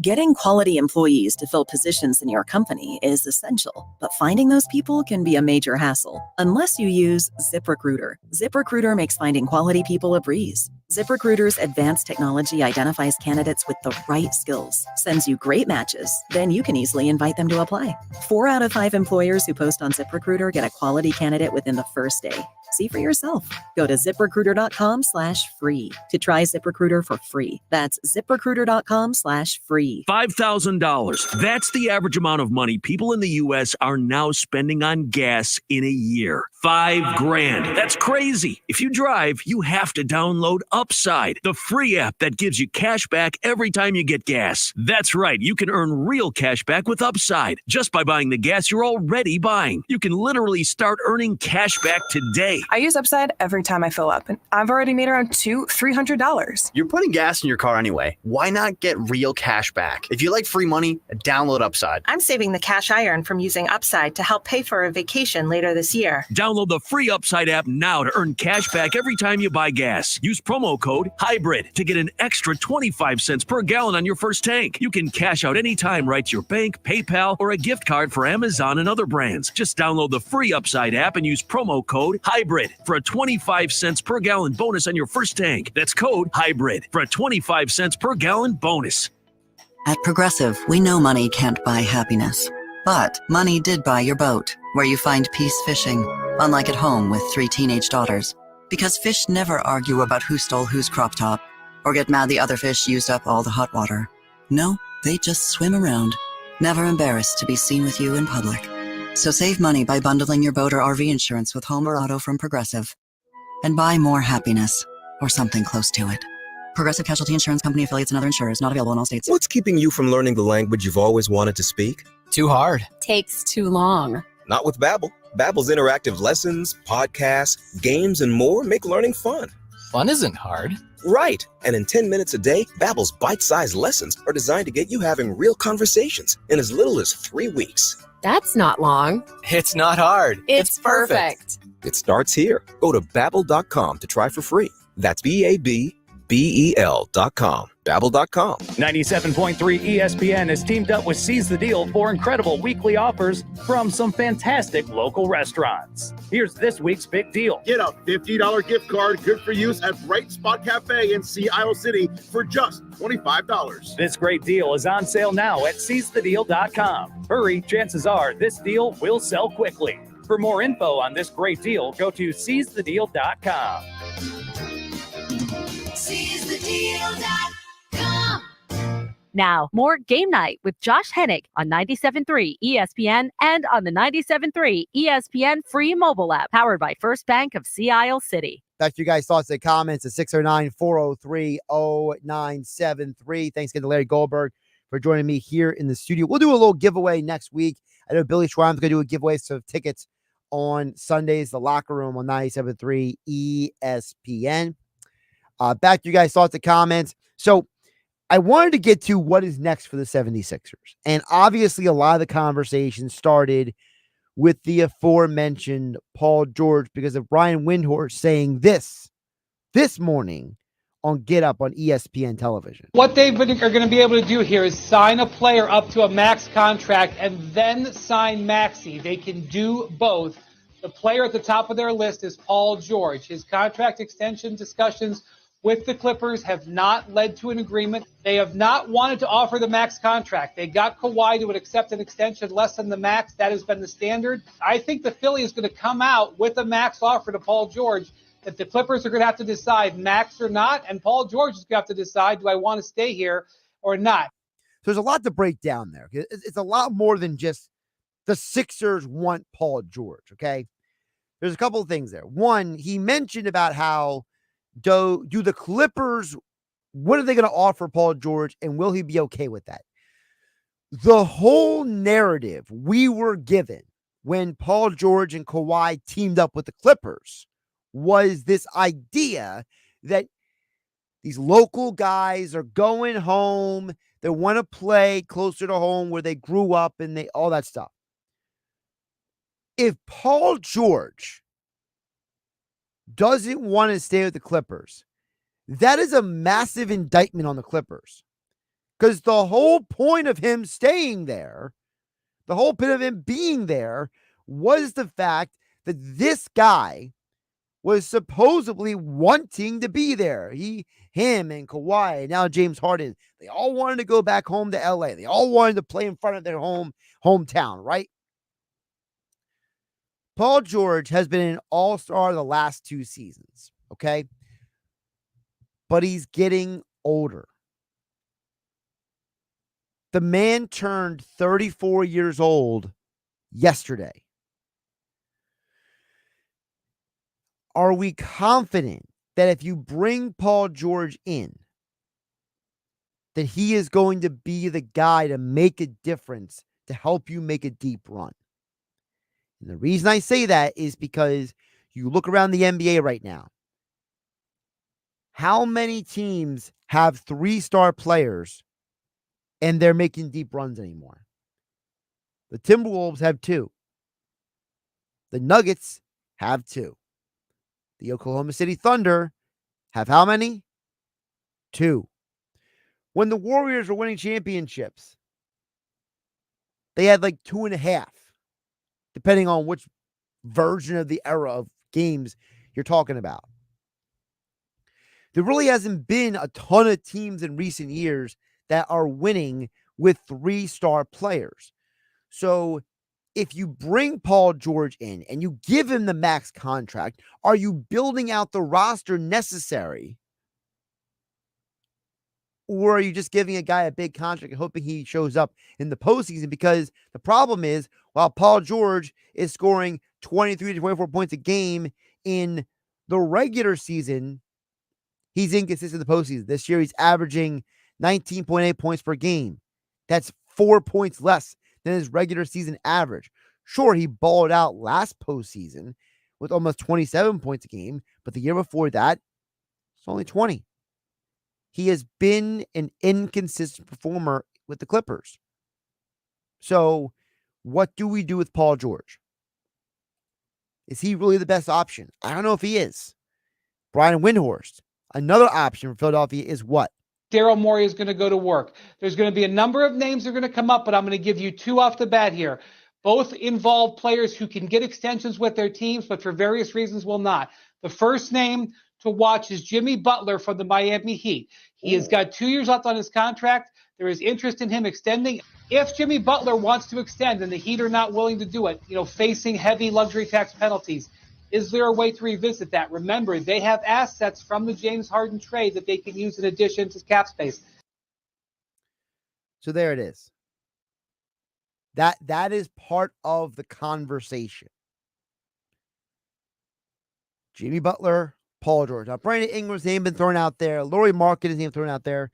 Getting quality employees to fill positions in your company is essential, but finding those people can be a major hassle unless you use ZipRecruiter. ZipRecruiter makes finding quality people a breeze. ZipRecruiter's advanced technology identifies candidates with the right skills, sends you great matches, then you can easily invite them to apply. 4 out of 5 employers who post on ZipRecruiter get a quality candidate within the first day. See for yourself. Go to ZipRecruiter.com/free to try ZipRecruiter for free. That's ZipRecruiter.com/free.
$5,000. That's the average amount of money people in the U.S. are now spending on gas in a year. $5,000. That's crazy. If you drive, you have to download Upside, the free app that gives you cash back every time you get gas. That's right. You can earn real cash back with Upside just by buying the gas you're already buying. You can literally start earning cash back today.
I use Upside every time I fill up, and I've already made around $200-$300.
You're putting gas in your car anyway. Why not get real cash back? If you like free money, download Upside.
I'm saving the cash I earn from using Upside to help pay for a vacation later this year.
Download the free Upside app now to earn cash back every time you buy gas. Use promo code HYBRID to get an extra 25 cents per gallon on your first tank. You can cash out anytime right to your bank, PayPal, or a gift card for Amazon and other brands. Just download the free Upside app and use promo code HYBRID for a 25 cents per gallon bonus on your first tank. That's code HYBRID for a 25 cents per gallon bonus.
At Progressive, we know money can't buy happiness. But money did buy your boat, where you find peace fishing, unlike at home with 3 teenage daughters. Because fish never argue about who stole whose crop top, or get mad the other fish used up all the hot water. No, they just swim around, never embarrassed to be seen with you in public. So save money by bundling your boat or RV insurance with home or auto from Progressive. And buy more happiness, or something close to it. Progressive Casualty Insurance Company, affiliates, and other insurers. Not available in all states.
What's keeping you from learning the language you've always wanted to speak?
Too hard.
Takes too long.
Not with Babbel. Babbel's interactive lessons, podcasts, games, and more make learning fun.
Fun isn't hard.
Right. And in 10 minutes a day, Babbel's bite-sized lessons are designed to get you having real conversations in as little as 3 weeks.
That's not long.
It's not hard.
It's perfect.
It starts here. Go to Babbel.com to try for free. That's BABBEL.com. Babbel.com.
97.3 ESPN has teamed up with Seize the Deal for incredible weekly offers from some fantastic local restaurants. Here's this week's big deal.
Get a $50 gift card, good for use at Bright Spot Cafe in Sea Isle City for just $25.
This great deal is on sale now at seizethedeal.com. Hurry, chances are this deal will sell quickly. For more info on this great deal, go to seizethedeal.com.
SeizeTheDeal.com.
Now, more Game Night with Josh Hennig on 97.3 ESPN and on the 97.3 ESPN free mobile app powered by First Bank of Sea Isle City.
Back to you guys' thoughts and comments at 609-403-0973. Thanks again to Larry Goldberg for joining me here in the studio. We'll do a little giveaway next week. I know Billy Schwann's going to do a giveaway of tickets on Sundays, the locker room on 97.3 ESPN. Back to you guys' thoughts and comments. So I wanted to get to what is next for the 76ers. And obviously a lot of the conversation started with the aforementioned Paul George because of Brian Windhorst saying this morning on Get Up on ESPN television.
What they are going to be able to do here is sign a player up to a max contract and then sign Maxey. They can do both. The player at the top of their list is Paul George. His contract extension discussions with the Clippers have not led to an agreement. They have not wanted to offer the max contract. They got Kawhi to accept an extension less than the max. That has been the standard. I think the Philly is going to come out with a max offer to Paul George that the Clippers are going to have to decide max or not, and Paul George is going to have to decide, do I want to stay here or not?
There's a lot to break down there. It's a lot more than just the Sixers want Paul George, okay? there's a couple of things there. One, he mentioned about how do the Clippers, what are they going to offer Paul George, and will he be okay with that? The whole narrative we were given when Paul George and Kawhi teamed up with the Clippers was this idea that these local guys are going home. They want to play closer to home where they grew up and all that stuff. If Paul George doesn't want to stay with the Clippers, that is a massive indictment on the Clippers. Because the whole point of him staying there, the whole point of him being there, was the fact that this guy was supposedly wanting to be there. Him and Kawhi, and now James Harden, they all wanted to go back home to LA. They all wanted to play in front of their hometown, right? Paul George has been an all-star the last 2 seasons, okay? But he's getting older. The man turned 34 years old yesterday. Are we confident that if you bring Paul George in, that he is going to be the guy to make a difference, to help you make a deep run? And the reason I say that is because you look around the NBA right now. How many teams have 3-star players and they're making deep runs anymore? The Timberwolves have 2. The Nuggets have 2. The Oklahoma City Thunder have how many? 2. When the Warriors were winning championships, they had like 2.5, depending on which version of the era of games you're talking about. There really hasn't been a ton of teams in recent years that are winning with 3-star players. So if you bring Paul George in and you give him the max contract, are you building out the roster necessary? Or are you just giving a guy a big contract and hoping he shows up in the postseason? Because the problem is, while Paul George is scoring 23 to 24 points a game in the regular season, he's inconsistent in the postseason. This year, he's averaging 19.8 points per game. That's 4 points less than his regular season average. Sure, he balled out last postseason with almost 27 points a game, but the year before that, it's only 20. He has been an inconsistent performer with the Clippers. So, what do we do with Paul George? Is he really the best option? I don't know if he is. Brian Windhorst, another option for Philadelphia is what?
Daryl Morey is going to go to work. There's going to be a number of names that are going to come up, but I'm going to give you 2 off the bat here. Both involve players who can get extensions with their teams, but for various reasons will not. The first name to watch is Jimmy Butler from the Miami Heat. He has got 2 years left on his contract. There is interest in him extending. If Jimmy Butler wants to extend and the Heat are not willing to do it, facing heavy luxury tax penalties, is there a way to revisit that? Remember, they have assets from the James Harden trade that they can use in addition to cap space.
So there it is. That is part of the conversation. Jimmy Butler, Paul George. Now, Brandon Ingram's name been thrown out there. Lauri Markkanen's name thrown out there.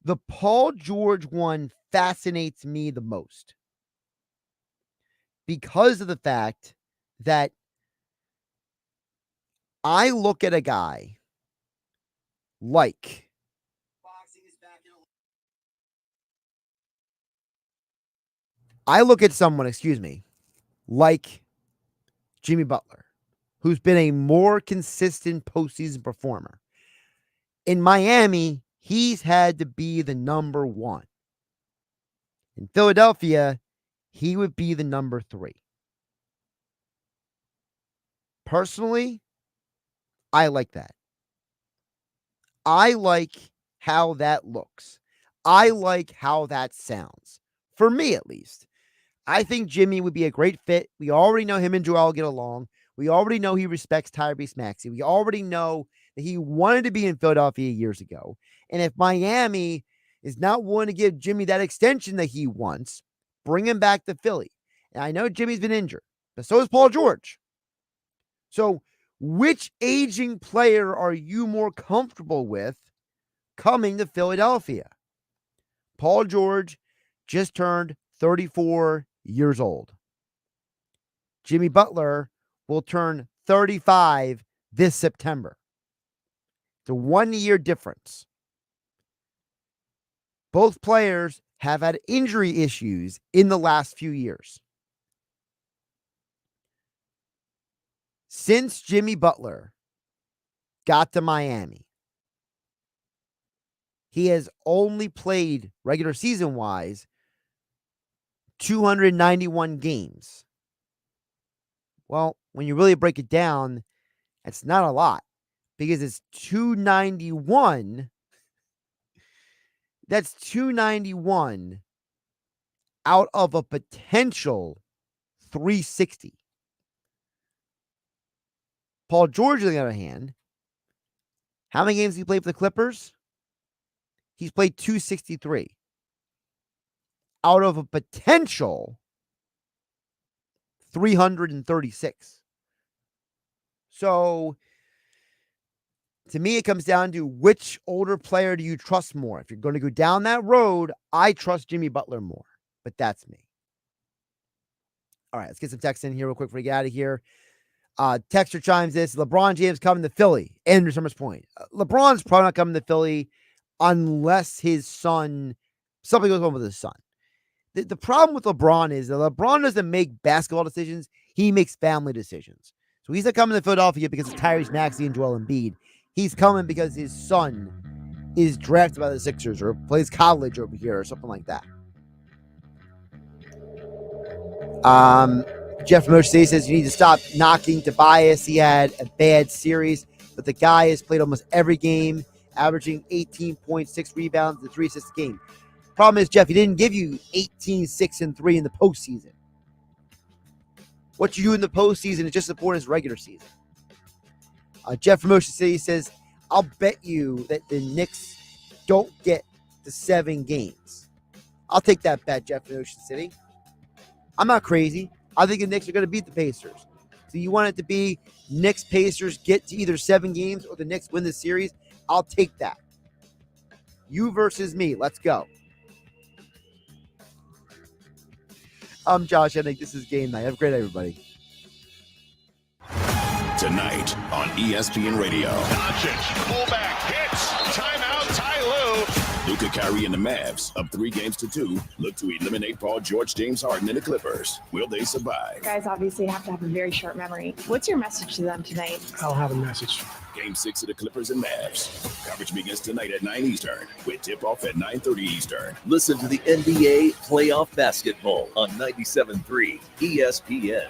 The Paul George one fascinates me the most because of the fact that I look at a guy like like Jimmy Butler, who's been a more consistent postseason performer. In Miami, he's had to be the number 1. In Philadelphia, he would be the number 3. Personally, I like that. I like how that looks. I like how that sounds. For me, at least. I think Jimmy would be a great fit. We already know him and Joel get along. We already know he respects Tyrese Maxey. We already know that he wanted to be in Philadelphia years ago. And if Miami is not willing to give Jimmy that extension that he wants, bring him back to Philly. And I know Jimmy's been injured, but so is Paul George. So which aging player are you more comfortable with coming to Philadelphia? Paul George just turned 34 years old. Jimmy Butler will turn 35 this September. It's a 1-year difference. Both players have had injury issues in the last few years. Since Jimmy Butler got to Miami, he has only played regular season wise 291 games. Well, when you really break it down, it's not a lot because it's 291. That's 291 out of a potential 360. Paul George, on the other hand, how many games did he play for the Clippers? He's played 263 out of a potential 336. So, to me, it comes down to which older player do you trust more? If you're going to go down that road, I trust Jimmy Butler more, but that's me. All right, let's get some text in here real quick before we get out of here. Texter chimes this: LeBron James coming to Philly. Andrew Summers' point. LeBron's probably not coming to Philly unless his son, something goes on with his son. The problem with LeBron is that LeBron doesn't make basketball decisions. He makes family decisions. So he's not coming to Philadelphia because of Tyrese Maxey and Joel Embiid. He's coming because his son is drafted by the Sixers or plays college over here or something like that. Jeff from Ocean City says you need to stop knocking Tobias. He had a bad series, but the guy has played almost every game, averaging 18.6 rebounds and 3 assists a game. Problem is, Jeff, he didn't give you 18, 6, and 3 in the postseason. What you do in the postseason is just as important as regular season. Jeff from Ocean City says, I'll bet you that the Knicks don't get to 7 games. I'll take that bet, Jeff from Ocean City. I'm not crazy. I think the Knicks are going to beat the Pacers. So you want it to be Knicks-Pacers get to either 7 games or the Knicks win the series? I'll take that. You versus me. Let's go. I'm Josh Hennig. This is Game Night. Have a great night, everybody.
Tonight on ESPN Radio.
Doncic, pullback, hits, timeout, Ty Lue.
Luka Kyrie and the Mavs, up 3-2, look to eliminate Paul George, James Harden, and the Clippers. Will they survive?
Guys obviously have to have a very short memory. What's your message to them tonight?
I'll have a message.
Game 6 of the Clippers and Mavs. Coverage begins tonight at 9 Eastern, with tip-off at 9:30 Eastern.
Listen to the NBA Playoff Basketball on 97.3 ESPN.